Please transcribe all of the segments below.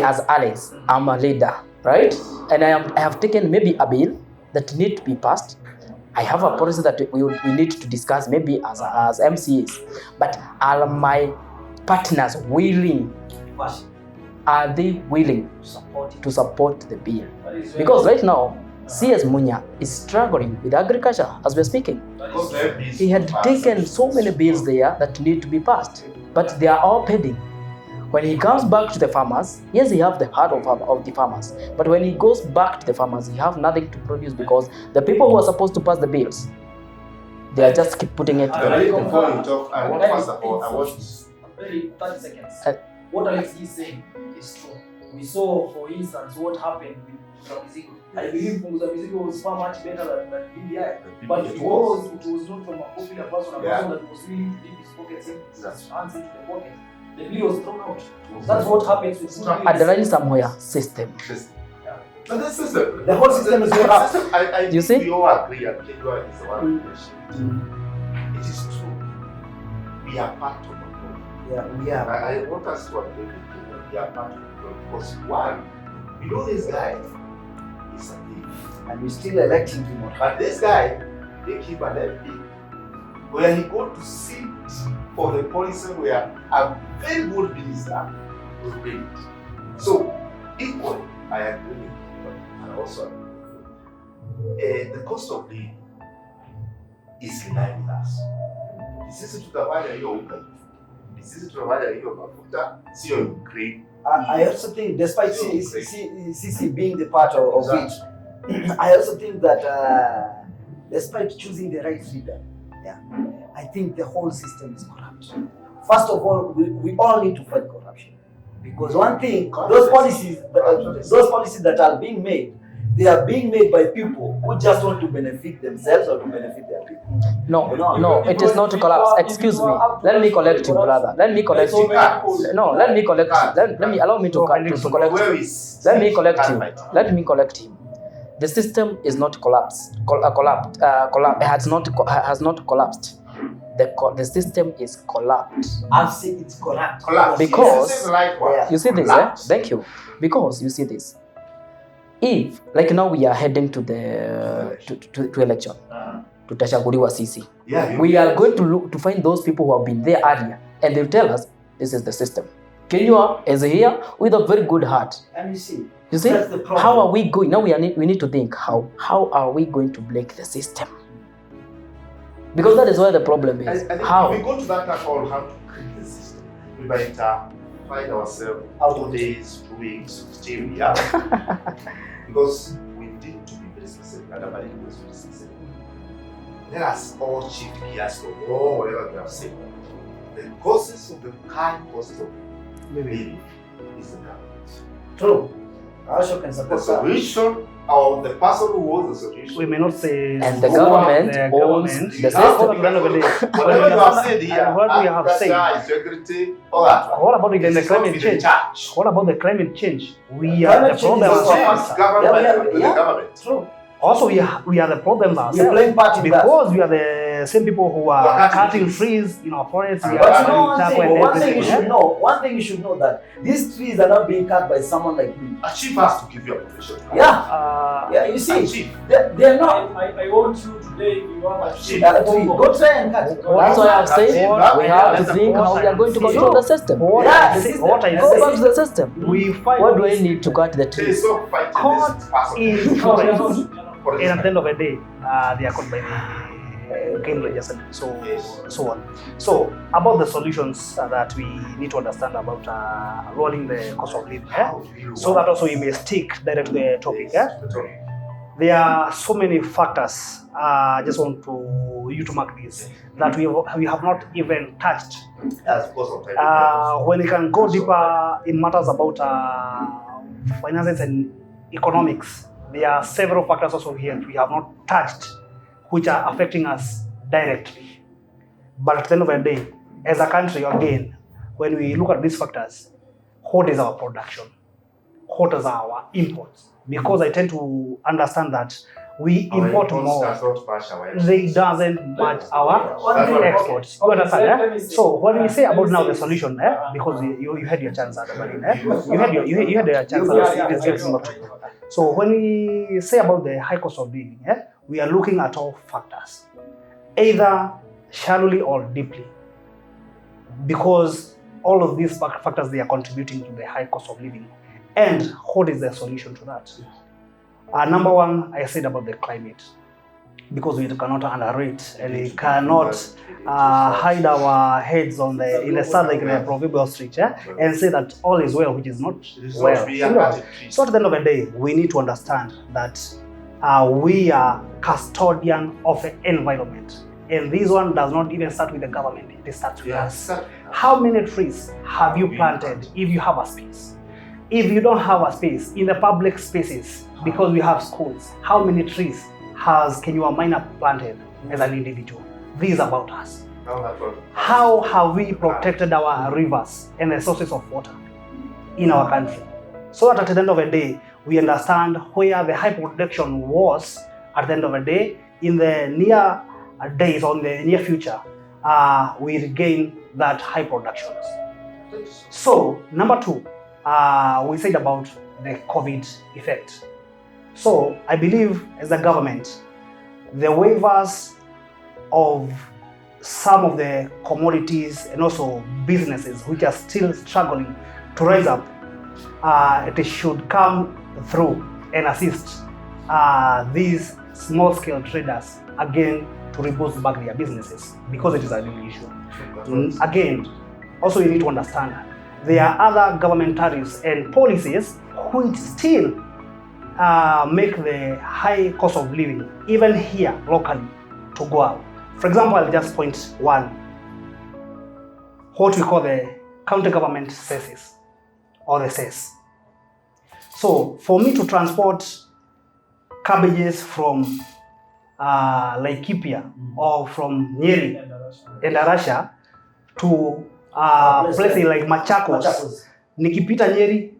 as Alex, I'm a leader, right? And I have taken maybe a bill that need to be passed. I have a policy that we need to discuss maybe as MCAs. But are my partners willing? Are they willing to support the bill? Because right now, CS Munya is struggling with agriculture as we're speaking. He had taken so many bills there that need to be passed, but they are all pending. When he comes back to the farmers, yes, he have the heart of the farmers, but when he goes back to the farmers, he have nothing to produce because the people who are supposed to pass the bills, they are just keep putting it. Before you talk, I want first of all, I want 30 seconds. What Alex is saying is true. We saw, for instance, what happened with Wanjiku. I believe Wanjiku was far much better than BBI, but it was not from a popular person, a person that was willing to dip his pockets in, his hands into the pocket. The bill was thrown out. That's what happens with at the line somewhere system. But the system, the whole system is corrupt. You see? We all agree, and Kenya is the one question. It is true. We are part of the problem. Yeah, we are. I want us to agree with Kenya. We are part of the problem because one, we know this guy is a thief, and we still electing him. But this guy, they keep an MP where he go to sit for the policy where a very good minister will bring it. So, equally, I agree with you, and also the cost of living is relying with us. Sisi tutafanya hiyo unga, sisi tutafanya hiyo mafuta, sio Ukraine. I also think, despite CC being the part of it, I also think that despite choosing the right leader, I think the whole system is corrupt. First of all, we all need to fight corruption, because one thing, those policies that are being made, they are being made by people who just want to benefit themselves or to benefit their people. No, it is not to collapse. Excuse me. Let me correct you, brother. Let me correct you. No, let me correct you. Let me allow me to correct you. Let me correct you. Let me correct him. The system is not collapsed. Has not collapsed. The system is collapsed. I've said it's collapsed. Because you see this, Thank you. Because you see this. If like now we are heading to the to election, tutachaguliwa sisi. We are going to look to find those people who have been there earlier, and they'll tell us this is the system. Kenya is here with a very good heart. And you see, how are we going now? We need to think how are we going to break the system? Because that is where the problem is. I think how if we go to that call, how to create the system, we might find ourselves out of days, 2 weeks, still we are. Because we need to be very specific, and Amari was very specific. Let us all shift gears to whatever we have said. The causes of the current cost of living is the government. True. I also can support the solution of the person who owns the solution. We may not say and the government owns the system. Whatever you have said here, and what we have said, integrity, all that. What about the climate change? What about the climate change? We are the problem. Government. True. Also, we are the problem ourselves. We are playing part in because we are the same people who are cutting trees in our forests. But you know one thing you should know that these trees are not being cut by someone like me. A chief has to give you a permission. You see, they're not. I want you today, you have a chief. Go try and cut it. That's why I'm saying we have to think how we are going to control the system. Go back to the system. What do I need to cut the trees? And at the end of the day, they are caught by the game rangers and so on. So about the solutions that we need to understand about lowering the cost of living, so that also we may stick direct to the topic. There are so many factors. I just want you to mark this that we have not even touched. When we can go deeper in matters about finances and economics, there are several factors also here we have not touched, which are affecting us directly. But at the end of the day, as a country, again, when we look at these factors, what is our production? What is our imports? Because I tend to understand that we import more. They doesn't match our exports. You understand? So when we say about now the solution, because you had your chance at the beginning, you had your chance at the beginning. So when we say about the high cost of living, we are looking at all factors, either shallowly or deeply, because all of these factors, they are contributing to the high cost of living. And what is the solution to that? Number one, I said about the climate, because we cannot underrate and we cannot hide our heads in the sun like in the proverbial street, and say that all is well, which is not well. So at the end of the day, we need to understand that we are custodian of the environment. And this one does not even start with the government, it starts with us. How many trees have you planted if you have a space? If you don't have a space in the public spaces, because we have schools, how many trees has Kenya Kwanza planted as an individual? This is about us. How have we protected our rivers and the sources of water in our country? So that at the end of the day, we understand where the high production was at the end of the day. In the near days or in the near future, we regain that high productions. So number two, we said about the COVID effect. So I believe as a government, the waivers of some of the commodities and also businesses which are still struggling to rise up, it should come through and assist these small-scale traders again to reboost back their businesses, because it is a real issue. Again, also you need to understand there are other government tariffs and policies which still make the high cost of living, even here locally, to go up. For example, I'll just point one, what we call the county government cesses, or the cess. So for me to transport cabbages from Laikipia or from Nyeri and Arusha to places like Machakos, nikipita Nyeri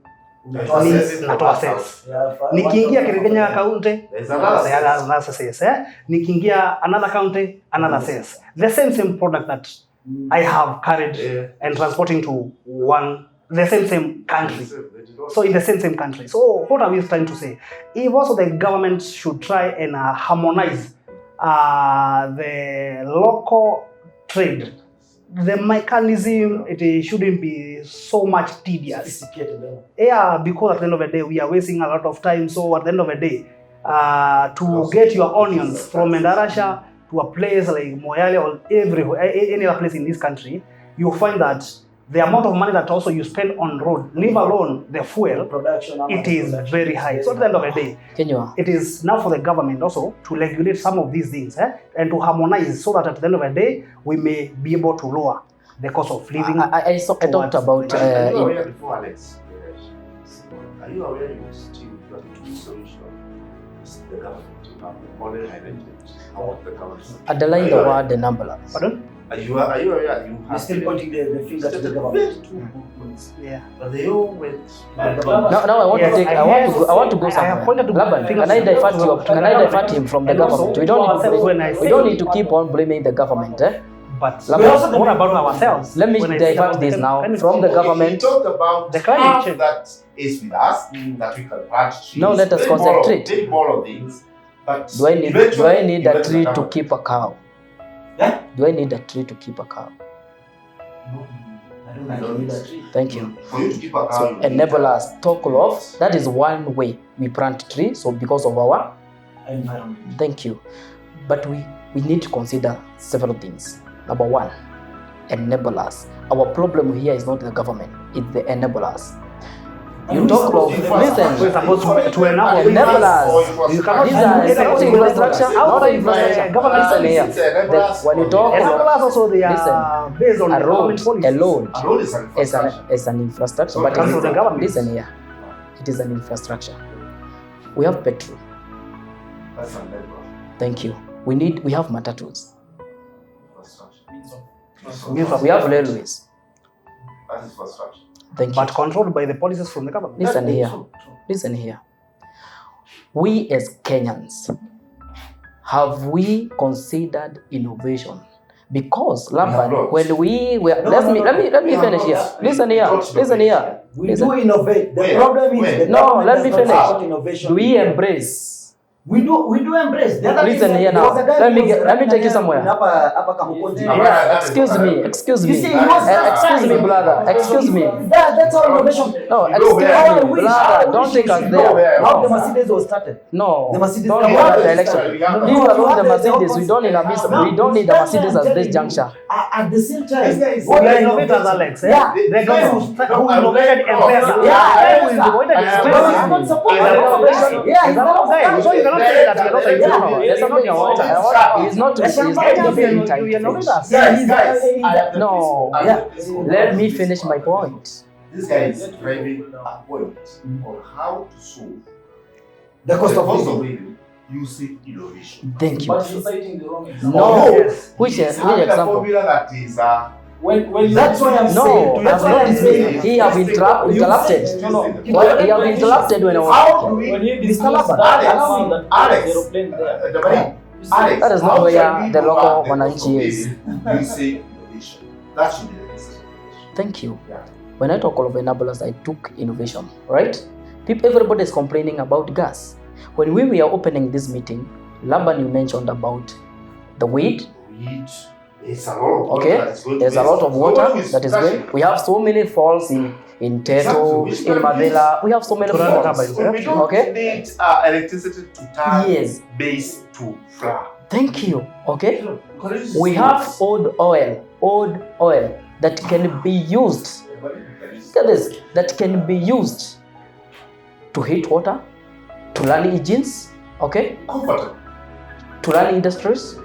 natoa cess. Nikiingia Kenya county, another cess. Nikiingia another county, another cess. The same product that I have carried and transporting to the same country. So in the same country. So what are we trying to say? If also the government should try and harmonize the local trade, the mechanism, it shouldn't be so much tedious. Yeah, because at the end of the day, we are wasting a lot of time. So at the end of the day, to get your onions from Endarasha to a place like Moyale or any other place in this country, you'll find that the amount of money that also you spend on road, leave alone the fuel, it is very high. So at the end of the day, it is now for the government also to regulate some of these things and to harmonize, so that at the end of the day, we may be able to lower the cost of living. I talked about... before Alex, are you aware you still got two solutions? The government to have model identity. The government. Underline the word the number. Pardon? Are you aware you have still pointing the finger to the government? Yeah. But they all went. Now I want to take. I want to go somewhere. Laban, can I divert him from the government? We don't need to keep on blaming the government. But what about ourselves? Let me divert this now from the government. We talked about the climate change that is with us, that we can plant trees. Now let us concentrate. Take more of these. But do I need a tree to keep a cow? Do I need a tree to keep a cow? No, I don't need a tree. Thank you. For you to keep a cow, so enable us, talk of, that is one way we plant trees, so because of our environment. Thank you. But we need to consider several things. Number one, enable us. Our problem here is not the government, it's the enablers. You talk of, listen, we're supposed to enable enablers. You cannot these are infrastructure, not infrastructure. Government listen here. When you talk enablers also, they are based on a road policies. alone is an infrastructure, but listen here, it is an infrastructure. We have petrol. Thank you. We have matatus. We have railways. That is infrastructure. Thank you. But controlled by the policies from the government. Listen here. We as Kenyans, have we considered innovation? Because Lamban, not. when we were let me finish here. Listen here. We do innovate. The Where? problem is Where? the No, government let me does not finish. support innovation. Do we embrace? We do embrace. The other Listen thing, here there now. was a guy Let who me was let me take you running somewhere. Hapa Kamukunji. Yeah, excuse me. You see, he was Excuse me, brother. Excuse me. That's how innovation. No, You know excuse where- me, wish- brother. I Don't wish take you us should know there. where- How the No. Mercedes was started. No, The Mercedes don't come go out. that direction. We have- Leave No, alone you the have the Mercedes. We don't need a No, we don't need a that's Mercedes why at I'm this telling juncture. At the same time, This guy is what We are are innovators, innovating? Alex. Yeah. The guy who innovated No, M-Pesa. yeah, The guy who innovated But M-Pesa. he's not supporting He's a innovation. guy. Yeah, He's a guy. So you cannot say that we are not a No, innovator. there's something I want. He's not That's debating Kenyans, time. you innovate us. Yeah, Guys, I have the No, peace- I yeah. have the peace- Let me finish my point. This guy is driving a point on how to solve The cost of living. living using innovation. Thank you. But you're citing the wrong example. No. Yes. Which He's having a example? formula that is When you That's why I'm saying. No, That's I've why not I'm saying. dismissed. He have interrupted. No, no. Well, he have interrupted when I was How do we When you Mr. discuss Laban, that Alex, amount that Alex, aeroplane there, you see, Alex, That is not how where shall we the lower local the cost Mwananchi of is. living using innovation? That should be the next innovation. Thank you. Yeah. When I talk of enablers, I took innovation, right? Everybody is complaining about gas. When we were opening this meeting, Laban, you mentioned about the weed. Weed. It's a lot of water Okay, that is going to there's a waste. lot of water Nobody that is touching going. We have so many falls in Teto, Exactly. in Mavela. We have so many Turana falls. turbines, So we don't Okay. need electricity to turn Yes. base to flour. Thank you. Okay, Because we have old oil that can be used. Look at this. That can be used to heat water, to run engines. Okay, comfortable. to run industries,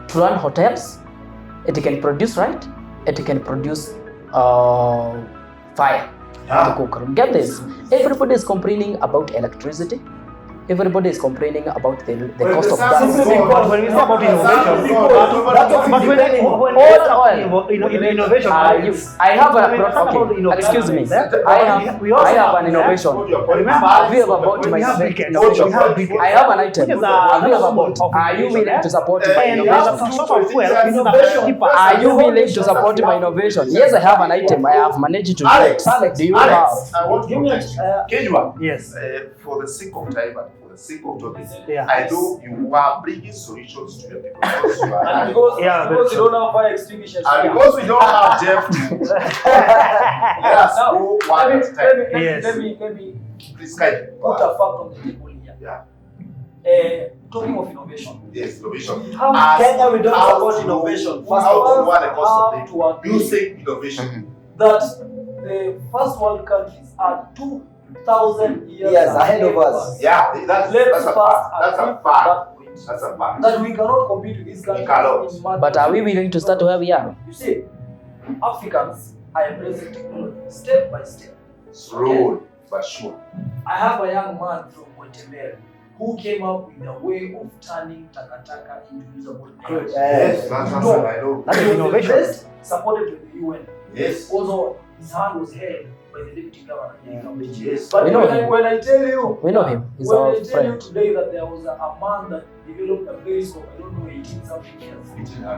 to run hotels. It can produce, right? It can produce fire to Yeah. cook. Get this. Everybody is complaining about electricity. Everybody is complaining about the cost of gas. Simply But when we say about innovation, but when we Oil, talk oil. about innovation, I have when we talk about okay. innovation, Excuse me. we I have an innovation. Remember, Have you ever bought when my we have second briquettes, innovation? we have briquettes. I have an item. Which is Have you ever another bought? of Are you innovation, willing to support my And innovation? some sort of fuel that Innovation. cheaper. Are you willing to support my innovation? Yes, I have an item. I have managed to Alex, get. Do you have? Alex, I want to Give me a- protect you. Kenya, Yes. for the sake of time and for the sake of talking, Yeah. I know you are bringing solutions to your people because you are and because, Yeah, because you don't have fire extinguishers. and because we don't have Jeff to let us Now, go one at a time. Yes. let me Please kindly. put a fact on the table here. Yeah. Talking of innovation. Yes, innovation. How As Kenya, we don't how support to- innovation. How to lower the cost of how living to agree using innovation. that the first world countries are 2,000 years Yes, ahead of us. Yeah, that's Let's a first fact. That's agree a on fact. that point. That's a fact. That we cannot compete with these countries. cannot. in math. But are we willing to start where we are? You see, Africans are embracing technology step by step. Slow but sure. I have a young man from Guatemala who came up with a way of turning takataka into usable energy. Yes, that's what I know. That's He was the innovation. best supported by the UN. Yes. Also, his hand was held by the deputy governor. Yes. But We know him. when I tell you, We know him. He's when our I tell friend. you today that there was a man that developed a periscope, I don't know, 18 something years.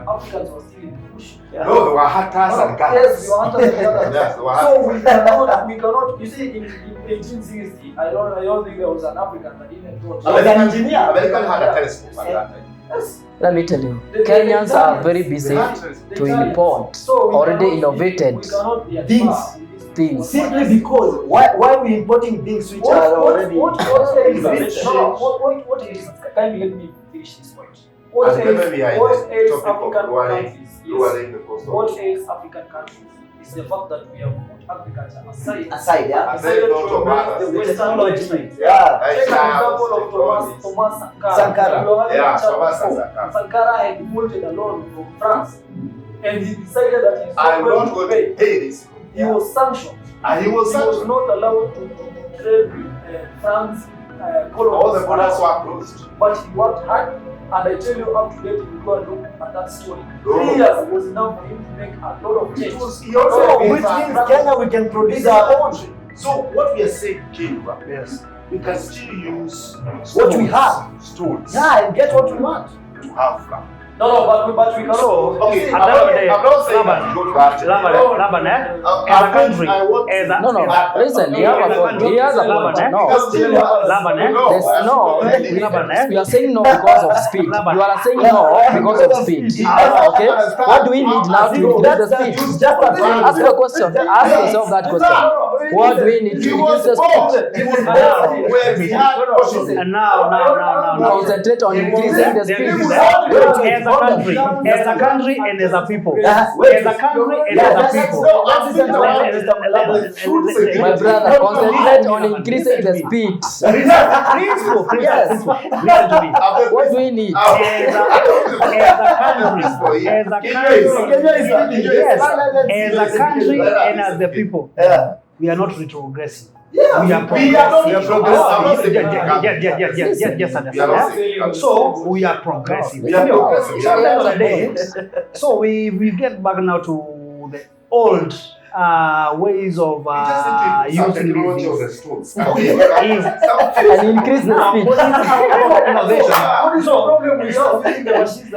Africans were still in the bush. No, they were hunters and Yes, gatherers. we want to Yes, they were So we cannot, you see, in 1860, I don't think there was an African that even thought. I was an engineer. American had a telescope at that time. Yes. Let me tell you, The Kenyans are Italians, very busy They had telescope. the to Italians. import So we already cannot- innovated we cannot be at things. par with these things. Simply because why we importing things which are already what ails Rich. what ails, kindly let me finish this point. What And remember we are in ails the topic of African lowering countries, yes, lowering the cost of what ails African countries is the fact that we have put agriculture aside, yeah. And then decided thought to of embrace others. the Western Technology. lifestyle. Yeah. Like Take an science, example of technologies. Thomas Sankara. We were having Yeah, a chat Thomas before. Sankara. Sankara had imported a loan from France, and he decided that he's I'm not not going going to to pay. pay this. He was sanctioned. And he was He was sanctioned. not allowed to trade with France colonies. All the borders were closed. But he worked hard, and I tell you, up to date, if you go and look at that story, No. 3 years was enough for him to make a lot of change. He also So, made which that- means Kenya we can produce our own. So what we are saying, Kenya, Yes. we can still use What we have. stones. Yeah, and get what we want. to have fun. No, but we So, Okay, at the end of the day, I'm not saying Laban, that you go to Argentina. Laban, as a country, as a, No, listen, he has a point. He has a point. No. Laban, There's no, Laban, we are saying no because of speed. You are saying no because of speed. Okay? What do we need now to increase the speed? Ask the question. Ask yourself that question. What do we need to increase the speed? and now. Concentrate on increasing the speed. As a country and as a people. As a country and as a people. My brother, concentrate on increasing the speed. Listen to me. What do we need? As a country and as the people, we are not retrogressing. We are progressive. Yes, understand. So we are progressive. So we get back now to the old ways of using these things. And increase the speed.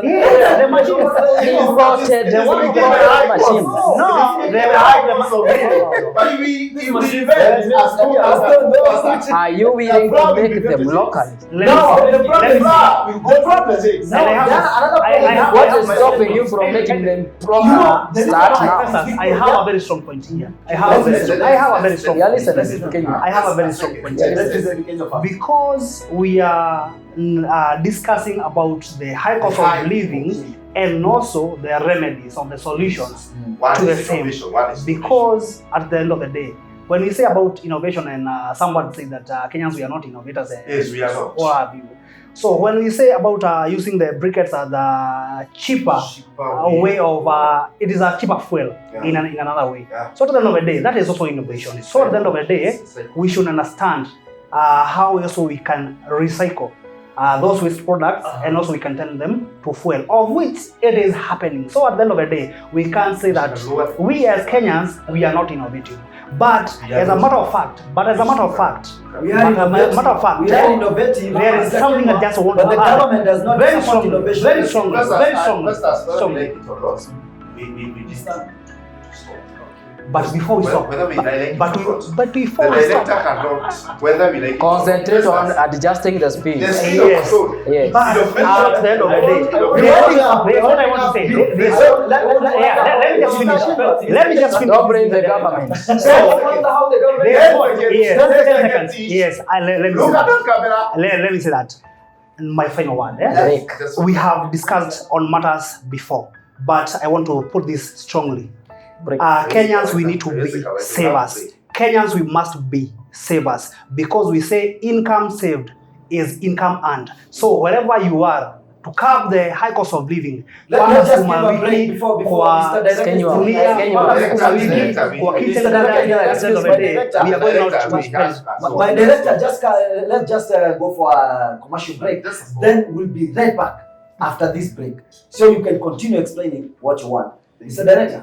The machines. Imported machines. No, they Are you willing to make them local? What is stopping you from making them local? Start now. I have a very strong point here. I have a very strong Yeah, point. listen, can you? I have a very strong point here. Because we are discussing about the high cost of living and also the remedies or the solutions to the same. Because at the end of the day, when we say about innovation and someone say that Kenyans, we are not innovators. Yes, we are not. Or have you? So when we say about using the briquettes as a cheaper way of, it is a cheaper fuel in another way. Yeah. So at the end of the day, that is also innovation. So at the end of the day, we should understand how also we can recycle those waste products and also we can turn them to fuel, of which it is happening. So at the end of the day, we can't say that we as Kenyans, we are not innovative. But as a matter of fact, we are innovative. There is something that just want but to the add. government does not Very support strong, innovation. very strong, very strong. We decide to stop. But before we stop, Whether we like but it or not. but before The we director stop, cannot, whether we like it or not. Concentrate on adjusting the speed. The speed Yes. of flow. Yes. but at the end of the day, what I want to say, let me just finish. Let me just finish. Don't blame the government. Yes, let me Look say at that. that camera. Let me say that. My final one. Break. We have discussed on matters before, but I want to put this strongly. Break. Kenyans, we need to be savers. Kenyans, we must be savers because we say income saved is income earned. So wherever you are, to curb the high cost of living, Let me just give a break before Mr. Director. Can you- we are going out to spend. My director, let's just go for a commercial break. Then we'll be right back after this break, so you can continue explaining what you want. Mr. Director.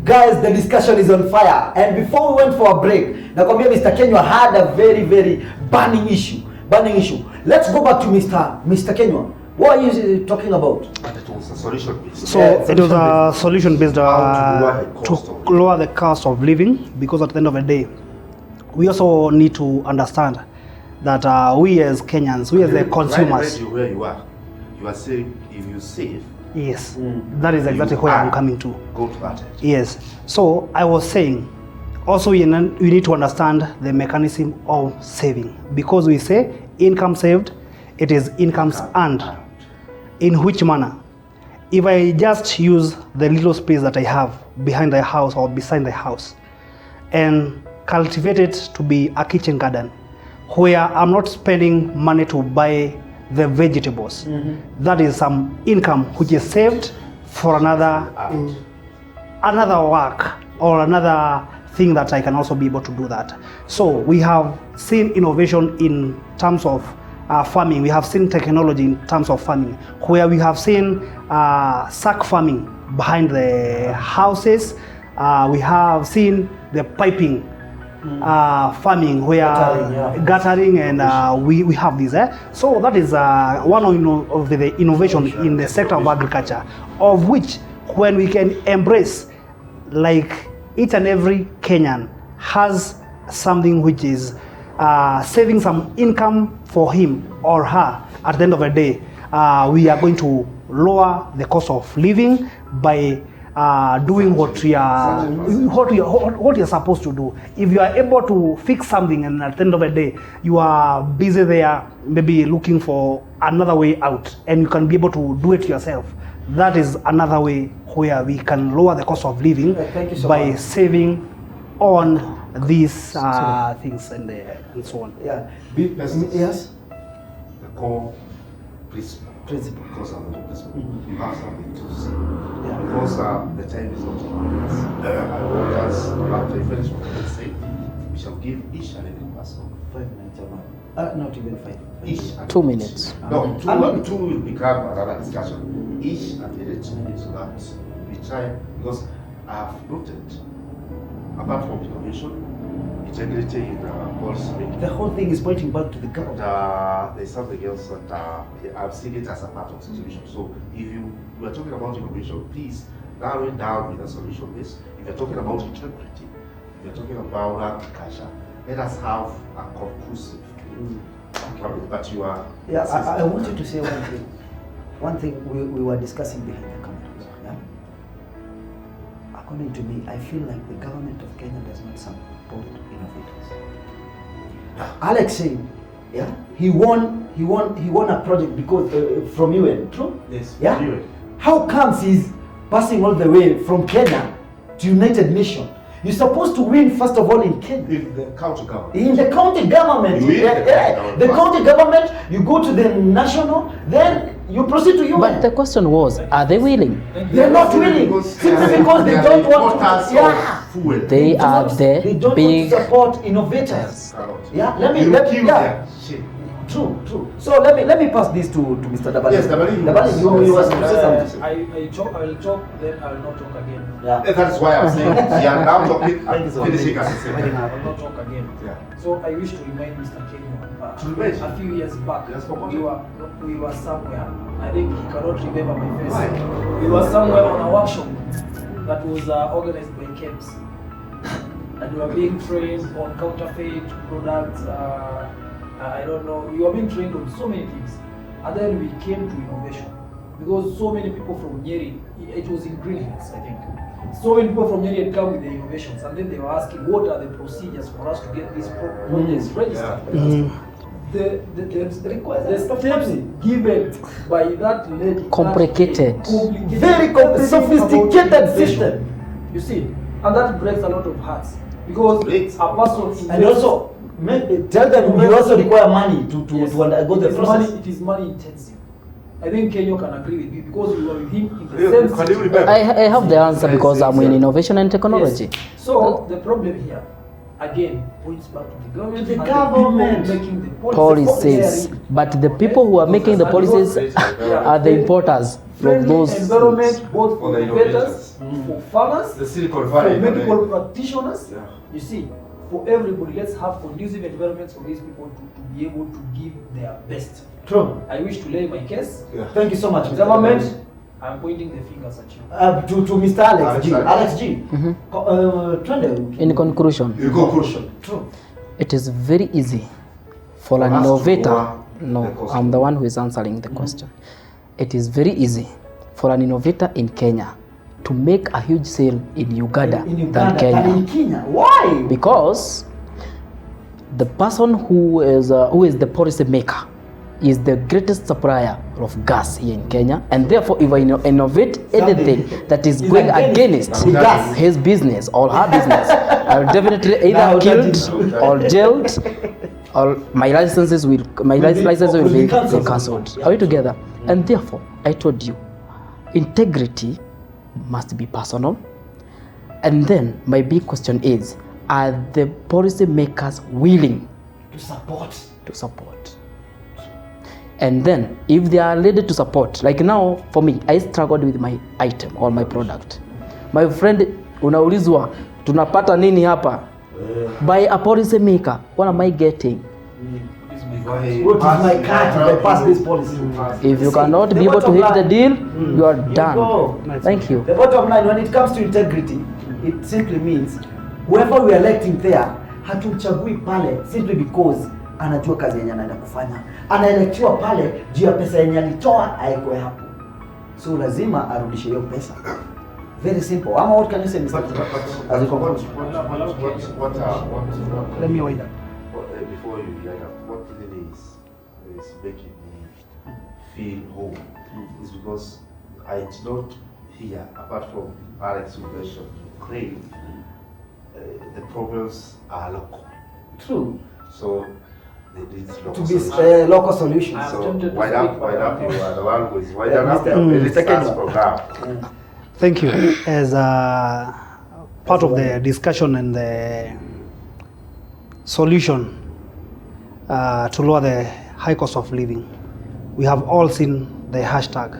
Guys, the discussion is on fire. And before we went for a break, nakwambia Mr. Kenya had a very, very burning issue. Let's go back to Mr. Kenya. What are you talking about? It was a solution based. So it was a solution based to lower the cost of living, because at the end of the day, we also need to understand that we as Kenyans, we as the consumers. Where you are saying if you save, Yes, that is exactly where I'm coming to. go to that. Yes, so I was saying, also we need to understand the mechanism of saving, because we say income saved, it is incomes earned. In which manner? If I just use the little space that I have behind the house or beside the house and cultivate it to be a kitchen garden, where I'm not spending money to buy the vegetables, that is some income which is saved for another work or another thing that I can also be able to do that. So we have seen innovation in terms of farming. We have seen technology in terms of farming, where we have seen sack farming behind the houses. We have seen the piping farming, where guttering, and we have this. So that is one of the innovation in the sector of agriculture, of which when we can embrace, like each and every Kenyan has something which is saving some income for him or her. At the end of the day, we are going to lower the cost of living by doing what you're supposed to do. If you are able to fix something and at the end of the day you are busy there, maybe looking for another way out, and you can be able to do it yourself, that is another way where we can lower the cost of living by saving on these things and so on. Yeah. Yes. The core principle. Because of the principle. You have something to see. Yeah. Because the time is not on us. I want us, after you finish what I say, we shall give each and every person 5 minutes a month. Not even 5. each. 2 minutes. No, two will become another discussion. Each and every 2 minutes, so that we try, because I have noted, apart from innovation, integrity in policy making. The whole thing is pointing back to the government. There's something else that I've seen it as a part of the solution. So if we are talking about innovation, please narrow it down with a solution list. If you're talking about integrity, if you're talking about agriculture, let us have a conclusive. But you are. Yeah, I want you to say one thing. One thing we were discussing behind the camera. Yeah? According to me, I feel like the government of Kenya does not support innovators. Alex saying, yeah, he won a project because from UN. True. Yes. Yeah. UN. How comes he's passing all the way from Kenya to United Nations? You're supposed to win first of all in Kenya. In the county government. In the county government. You win The county government, you go to the national, then you proceed to UN. But the question was, are they willing? They're not willing. Simply because they don't want to. Yeah. Fuel. They are They the don't big. want to support innovators. Yeah, let me kill yeah. their shit. True. So let me pass this to Mr. Dabali. Yes, Dabali. Dabali, you was to say something. I will talk, then I will not talk again. Yeah. That's why I'm saying you are now talking, Thank you so much. finishing at the same time. I will not talk again. Yeah. So I wish to remind Mr. Kenya, To remind you? a few years back, Yes, for what? we were somewhere. I think he cannot remember my face. Why? We were somewhere on a workshop that was organized by KEBS. And we were being trained on counterfeit products. I don't know. We were being trained on so many things. And then we came to innovation. Because so many people from Nyeri, it was in Green Hills, I think. So many people from Nyeri had come with the innovations, and then they were asking what are the procedures for us to get these projects registered. The steps given by that lady. Complicated. Very sophisticated system. You see, and that breaks a lot of hearts. Because Breaks. a person And also, tell them you also require money to undergo the process. It is money intensive. I think Kenya can agree with me because we were with him in the Can same you city. remember? I have the answer because I'm in innovation and technology. Yes. So the problem here, again, points back to the government. The and government. the people making the Policies. But the people who are making the policies are the importers from friendly those. environment, both For for the innovators, for farmers, The Silicon for Valley. medical practitioners. Yeah. You see, for everybody, let's have conducive environments for these people to be able to give their best. True. I wish to lay my case. Yeah. Thank you so much, Mr. Government, Dabali. I'm pointing the fingers at you. To Mr. Alex G. Alex. Alex G. Mhm. Trend. In conclusion, You go crucial. True. it is very easy for an For us to innovator. lower the No, cost. I'm the one who is answering the question. It is very easy for an innovator in Kenya to make a huge sale in Uganda, In than Uganda Kenya. and in Kenya. Why? Because the person who is the policy maker is the greatest supplier of gas here in Kenya, and therefore if I innovate anything that is Is going against against the gas. his business or her business, I'll definitely Now either killed that or jailed, or my license will be cancelled. Are we together? And therefore, I told you, integrity must be personal. And then my big question is, are the policy makers willing To support. to support? And then if they are ready to support, like now for me, I struggled with my item or my product. My friend, unaulizwa tunapata nini hapa? By a policy maker, what am I getting? What is my card to bypass this policy? If you cannot The be able to bottom hit line- the deal, you are You done. go. Thank you. The bottom line, when it comes to integrity, it simply means whoever we are electing there, hatumchagui pale simply because anajua kazi yenye anaenda kufanya. Anaelektiwa pale juu ya pesa yenye alitoa aekwe hapo. So lazima arudishe hiyo pesa. Very simple. Ama what can you say, Mr. As a conclusion? Let me wind up. Before you get up, what really is making me feel home is because I did not hear, apart from Alex who mentioned Ukraine, the problems are local. True. So they need local To be solutions. local solutions. So tempted to why speak, not? but- You are the one who is why Yeah, not? Mr. Let's start Kenya. program. Thank you. As a part of the discussion and the solution to lower the high cost of living, we have all seen the hashtag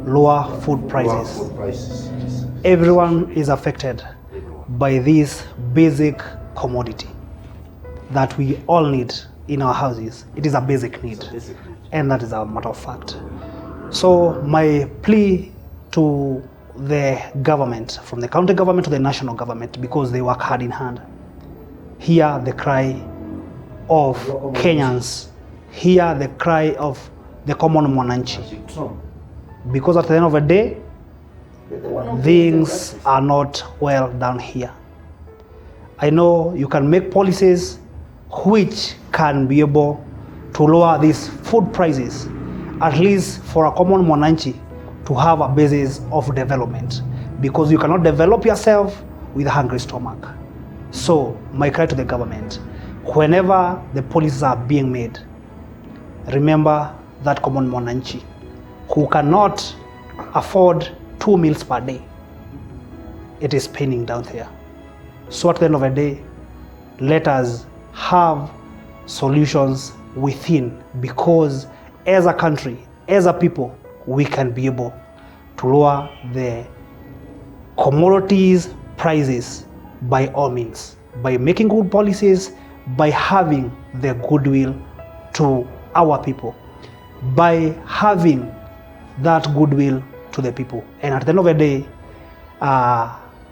lower food prices. Food prices. Yes. Everyone is affected Everyone. by this basic commodity that we all need in our houses. It is a basic need, Basically, and that is a matter of fact. So my plea to the government, from the county government to the national government, because they work hand in hand, hear the cry of Kenyans, hear the cry of the common Mwananchi, True. because at the end of the day, One of the things are not well done here. I know you can make policies which can be able to lower these food prices, at least for a common Mwananchi to have a basis of development, because you cannot develop yourself with a hungry stomach. So my cry to the government, whenever the policies are being made, remember that common Mwananchi who cannot afford 2 meals per day. It is paining down there. So at the end of the day, let us have solutions within, because as a country, as a people, we can be able to lower the commodities prices by all means, by making good policies, by having the goodwill to our people, by having that goodwill to the people. And at the end of the day,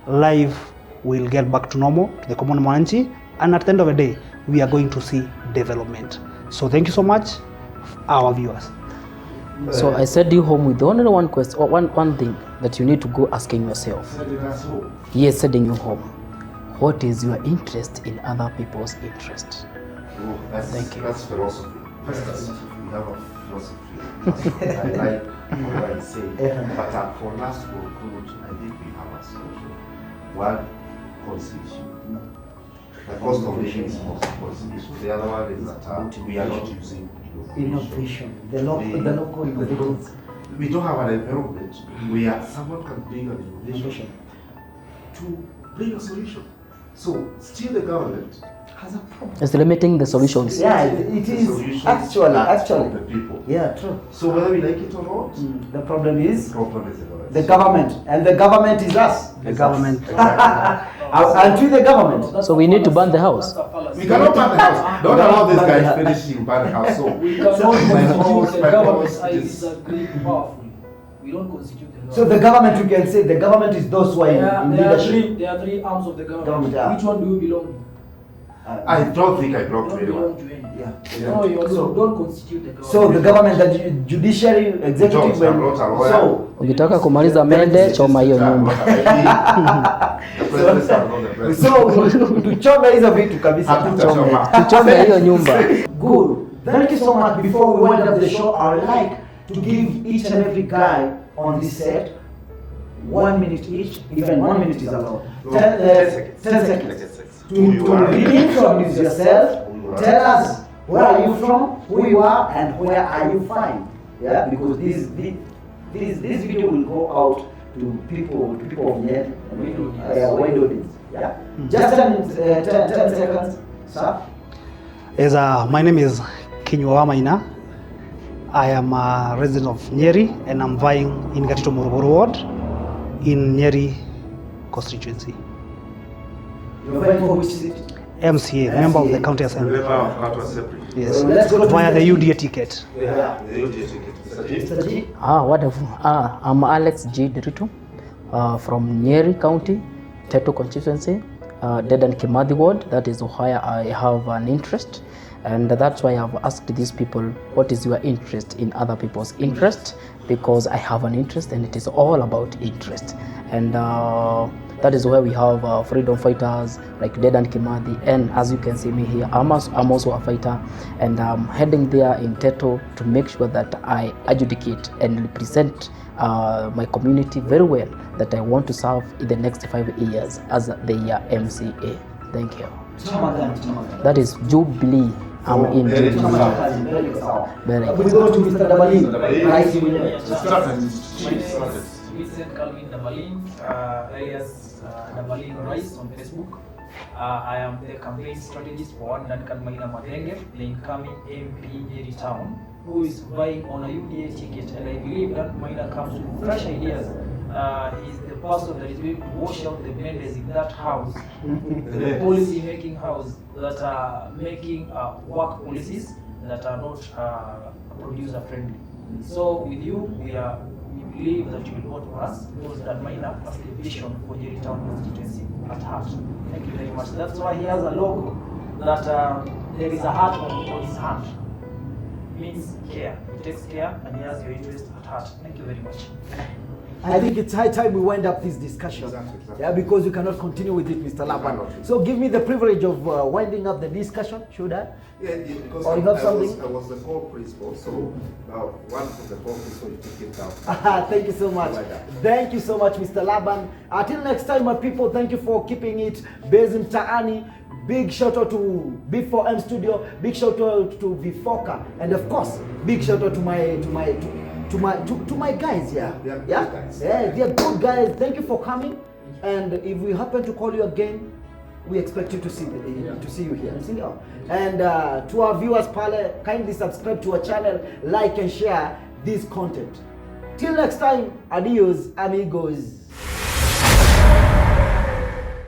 life will get back to normal, to the common Mwananchi, and at the end of the day, we are going to see development. So thank you so much, our viewers. So I send you home with only one question, or one thing that you need to go asking yourself. Yes, sending you home. What is your interest in other people's interest? Oh, Thank you. That's philosophy. That's, we have a philosophy. I like what I say. But for us to conclude, I think we have a solution. One, policy issue. The cost of living is most policy issue. The other one is that we are not using innovation. The local innovations. We don't have an environment where someone can bring an innovation to bring a solution. So still the government has a problem. It's limiting the solutions. Yeah, it is Solutions actually. are the people. Yeah, true. So whether we like it or not, The problem is the problem is the government. the government, and the government is us. The government. Aren't we the government? So we need to burn the house. That's a fallacy. We cannot burn the house. Don't allow this guy finishing burn the house. So We cannot constitute the government. I disagree powerfully. We don't constitute the government. So the government, you can say, the government is those who are in leadership. There are three arms of the government. Government, yeah. Which one do you belong to? I don't think I You belong don't to anyone. belong to any. Yeah. No, you So- don't constitute the government. So the government, the judiciary, executive, I'm not a lawyer. so Ukitaka kumaliza mende, choma hiyo nyumba. so tuchome hizo vitu kabisa. Hatutachoma. Tuchome hiyo nyumba. Good. Thank you so much. Before we wind up the show, I would like to give each and every guy on this set 1 minute each. Even 1 minute is allowed. 10 seconds. To introduce yourself. Tell us where are you from, who you are, and where are you from. Yeah, because this video will go out to people of Nyeri, wide audience. Yeah. Just 10 seconds, sir. My name is Kenya Kwanza. I am a resident of Nyeri and I'm vying in Gatito Morogoro ward in Nyeri constituency. You're vying for which seat? MCA, member of the county assembly. Yes, Let's go to via the Mr. UDA ticket. Yeah, the UDA ticket. Mr. G. Wonderful. I'm Alex G. Dirito from Nyeri County, Teto constituency, Dedan Kimathi ward. That is why I have an interest. And that's why I've asked these people, what is your interest in other people's interest? Because I have an interest and it is all about interest. And that is where we have freedom fighters like Dedan Kimathi. And as you can see me here, I'm also a fighter. And I'm heading there in Teto to make sure that I adjudicate and represent my community very well, that I want to serve in the next 5 years as the MCA. Thank you. That is Jubilee. I'm in Jubilee. Very We go to Mr. Dabalin. Vincent Calvin Dabalin, alias Dabalin Rice on Facebook. I am the campaign strategist for Duncan Maina Madenge, the incoming MP Nyeri Town, who is vying on a UDA ticket, and I believe that Maina comes with fresh ideas. He's the person that is going to wash out the members in that house, the policy making house that are making work policies that are not producer friendly. So with you, we believe that you will vote for us because that Maina has the vision for Nyeri Town constituency at heart. Thank you very much. That's why he has a logo that there is a heart on his hand. Means care. He takes care and he has your interest at heart. Thank you very much. I think it's high time we wind up this discussion. Exactly. Yeah, because we cannot continue with it, Mr. Laban. So give me the privilege of winding up the discussion, should I? Yeah, because Or you have something? I was the co-principal, so now one of the co-principal, you take it down. Thank you so much. Like that. Thank you so much, Mr. Laban. Until next time, my people, thank you for keeping it based in Taani. Big shout out to B4M Studio. Big shout out to Vifoka, and of course, big shout out to my guys here. They are good Yeah, guys. yeah, they are good guys. Thank you for coming. And if we happen to call you again, we expect you to see you here. And to our viewers, Pale, kindly subscribe to our channel, like and share this content. Till next time, adios, amigos.